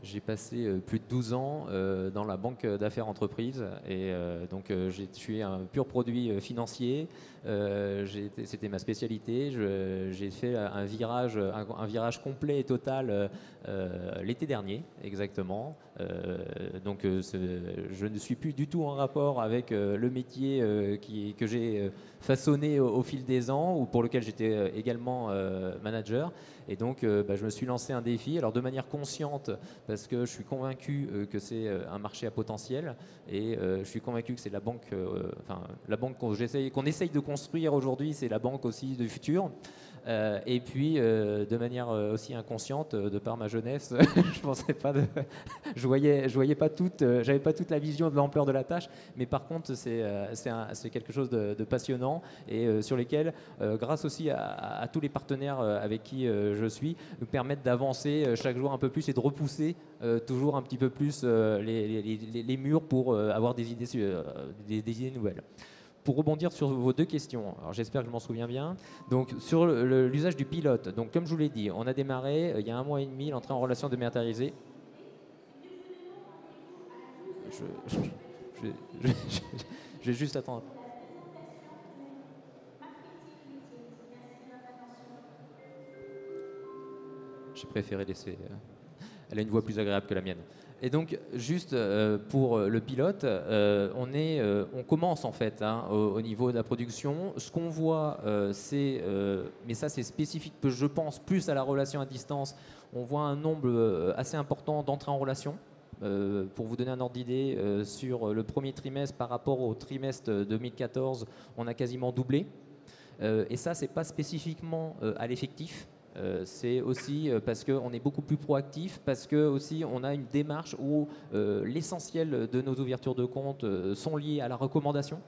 j'ai passé plus de 12 ans dans la banque d'affaires entreprise et donc je suis un pur produit financier. C'était ma spécialité. J'ai fait un virage complet et total l'été dernier, exactement. Donc je ne suis plus du tout en rapport avec le métier que j'ai façonné au fil des ans ou pour lequel j'étais également manager. Et donc je me suis lancé un défi, alors de manière consciente parce que je suis convaincu que c'est un marché à potentiel et je suis convaincu que c'est la banque, la banque qu'on essaye de construire aujourd'hui, c'est la banque aussi du futur. Et puis, de manière aussi inconsciente, de par ma jeunesse, je pensais pas je voyais pas j'avais pas toute la vision de l'ampleur de la tâche, mais par contre, c'est quelque chose de passionnant et sur lesquels, grâce aussi à tous les partenaires avec qui je suis, nous permettent d'avancer chaque jour un peu plus et de repousser toujours un petit peu plus les murs pour avoir des idées, des idées nouvelles. Pour rebondir sur vos deux questions, alors j'espère que je m'en souviens bien. Donc sur l'usage du pilote, donc comme je vous l'ai dit, on a démarré il y a 1 mois et demi l'entrée en relation dématérialisée. Je vais juste attendre. J'ai préféré laisser. Elle a une voix plus agréable que la mienne. Et donc, juste pour le pilote, on commence en fait au niveau de la production. Ce qu'on voit, mais ça c'est spécifique, je pense, plus à la relation à distance. On voit un nombre assez important d'entrées en relation. Pour vous donner un ordre d'idée, sur le premier trimestre par rapport au trimestre 2014, on a quasiment doublé. Et ça, c'est pas spécifiquement à l'effectif. C'est aussi parce qu'on est beaucoup plus proactif, parce que aussi on a une démarche où l'essentiel de nos ouvertures de compte sont liées à la recommandation.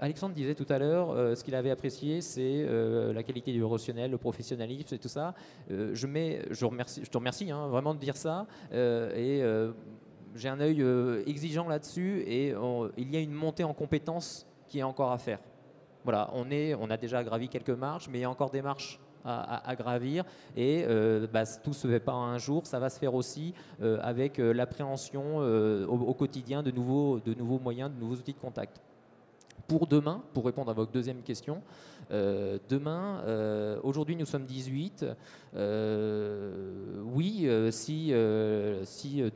Alexandre disait tout à l'heure, ce qu'il avait apprécié, c'est la qualité du relationnel, le professionnalisme et tout ça. Je te remercie vraiment de dire ça. J'ai un œil exigeant là-dessus et il y a une montée en compétences qui est encore à faire. Voilà, on a déjà gravi quelques marches, mais il y a encore des marches à gravir et tout ne se fait pas en un jour, ça va se faire aussi avec l'appréhension au quotidien de nouveaux moyens, de nouveaux outils de contact. Pour demain, pour répondre à votre deuxième question, demain, aujourd'hui nous sommes 18. Oui, si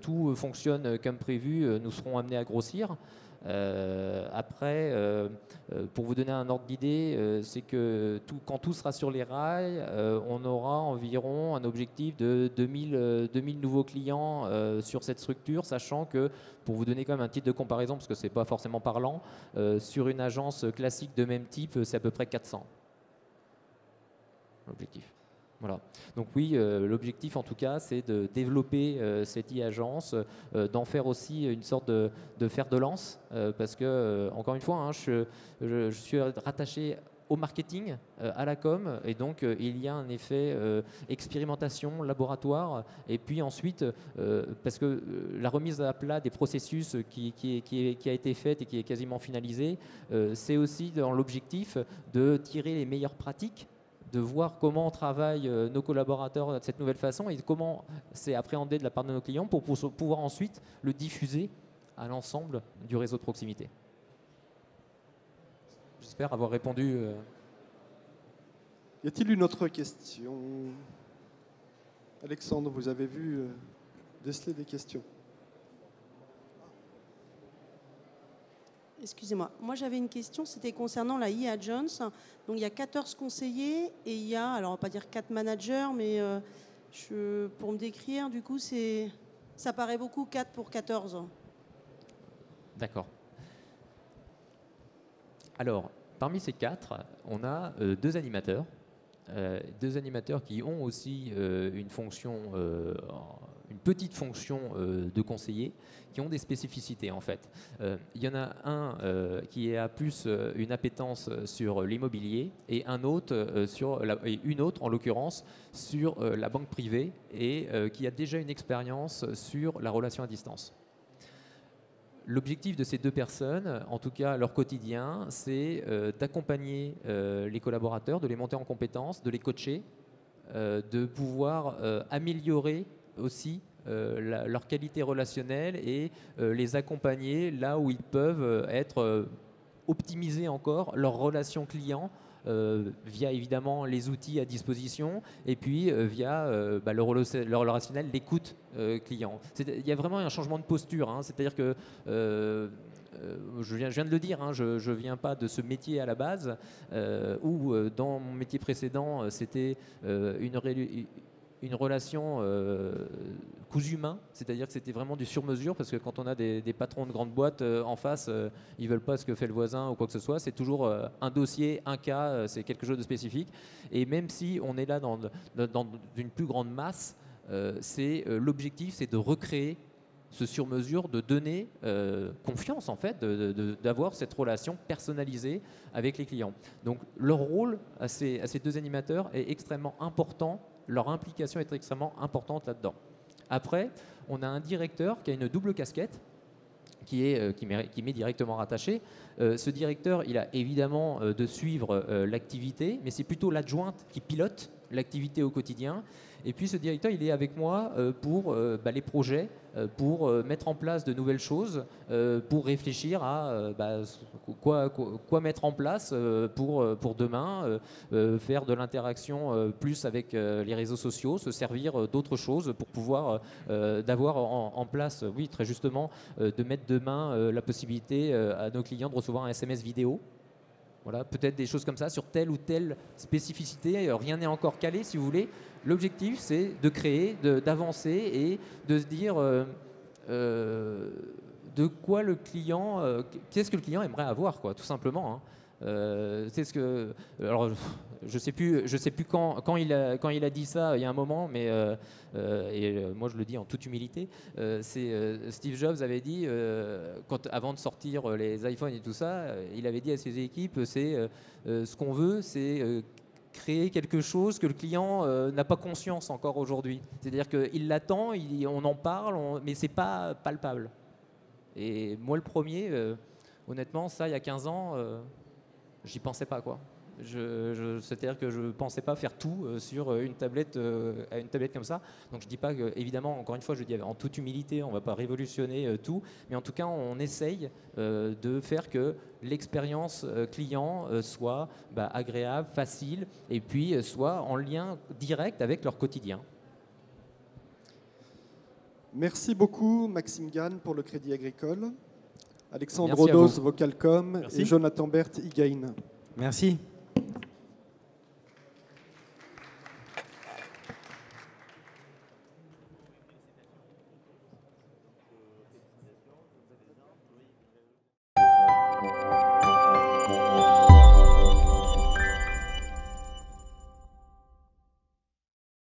tout fonctionne comme prévu, nous serons amenés à grossir. Après, pour vous donner un ordre d'idée, c'est que quand tout sera sur les rails, on aura environ un objectif de 2000 nouveaux clients sur cette structure, sachant que, pour vous donner quand même un titre de comparaison, parce que ce n'est pas forcément parlant, sur une agence classique de même type, c'est à peu près 400. L'objectif. Voilà. Donc oui, l'objectif en tout cas, c'est de développer cette e-agence, d'en faire aussi une sorte de fer de lance, parce que, encore une fois, je suis rattaché au marketing, à la com, et donc il y a un effet expérimentation, laboratoire, et puis ensuite, parce que la remise à plat des processus qui a été faite et qui est quasiment finalisée, c'est aussi dans l'objectif de tirer les meilleures pratiques, de voir comment travaillent nos collaborateurs de cette nouvelle façon et comment c'est appréhendé de la part de nos clients pour pouvoir ensuite le diffuser à l'ensemble du réseau de proximité. J'espère avoir répondu. Y a-t-il une autre question? Alexandre, vous avez vu déceler des questions? Excusez-moi, moi j'avais une question, c'était concernant la e-agence. Donc il y a 14 conseillers et il y a, alors on va pas dire 4 managers, mais pour me décrire, du coup, ça paraît beaucoup 4 pour 14. D'accord. Alors, parmi ces 4, on a 2 animateurs. 2 animateurs qui ont aussi une fonction, une petite fonction de conseiller, qui ont des spécificités en fait. Il y en a un qui a plus une appétence sur l'immobilier et un autre et une autre en l'occurrence sur la banque privée et qui a déjà une expérience sur la relation à distance. L'objectif de ces 2 personnes, en tout cas leur quotidien, c'est d'accompagner les collaborateurs, de les monter en compétences, de les coacher, de pouvoir améliorer aussi leur qualité relationnelle et les accompagner là où ils peuvent être optimiser encore leur relation client via évidemment les outils à disposition et puis via leur relationnel, l'écoute client. Il y a vraiment un changement de posture, hein, c'est-à-dire que je viens de le dire, hein, je ne viens pas de ce métier à la base où dans mon métier précédent c'était une relation cousu main, c'est-à-dire que c'était vraiment du sur-mesure, parce que quand on a des patrons de grandes boîtes en face, ils veulent pas ce que fait le voisin ou quoi que ce soit, c'est toujours un dossier, un cas, c'est quelque chose de spécifique. Et même si on est là dans une plus grande masse, l'objectif, c'est de recréer ce sur-mesure, de donner confiance en fait, d'avoir cette relation personnalisée avec les clients. Donc leur rôle à ces deux animateurs est extrêmement important, leur implication est extrêmement importante là-dedans. Après, on a un directeur qui a une double casquette, qui m'est directement rattaché. Ce directeur, il a évidemment de suivre l'activité, mais c'est plutôt l'adjointe qui pilote l'activité au quotidien. Et puis ce directeur, il est avec moi pour les projets, pour mettre en place de nouvelles choses, pour réfléchir à quoi mettre en place pour demain, faire de l'interaction plus avec les réseaux sociaux, se servir d'autres choses pour pouvoir d'avoir en place, oui, très justement, de mettre demain la possibilité à nos clients de recevoir un SMS vidéo. Voilà, peut-être des choses comme ça sur telle ou telle spécificité. Rien n'est encore calé, si vous voulez. L'objectif, c'est de créer, d'avancer et de se dire de quoi le client, qu'est-ce que le client aimerait avoir, quoi, tout simplement. C'est ce que, alors, je sais plus quand il a dit ça. Il y a un moment, mais moi je le dis en toute humilité. Steve Jobs avait dit avant de sortir les iPhones et tout ça, il avait dit à ses équipes, ce qu'on veut, c'est créer quelque chose que le client n'a pas conscience encore aujourd'hui. C'est-à-dire qu'il l'attend, on en parle, mais c'est pas palpable. Et moi le premier, honnêtement, ça il y a 15 ans. J'y pensais pas, quoi. C'est-à-dire que je ne pensais pas faire tout sur une tablette comme ça. Donc je dis pas que, évidemment, encore une fois, je dis en toute humilité, on ne va pas révolutionner tout, mais en tout cas, on essaye de faire que l'expérience client soit agréable, facile, et puis soit en lien direct avec leur quotidien. Merci beaucoup, Maxime Gann, pour le Crédit Agricole. Alexandre Merci à Rodos, vous. Vocalcom, Merci. et Jonathan Berthe, eGain. Merci.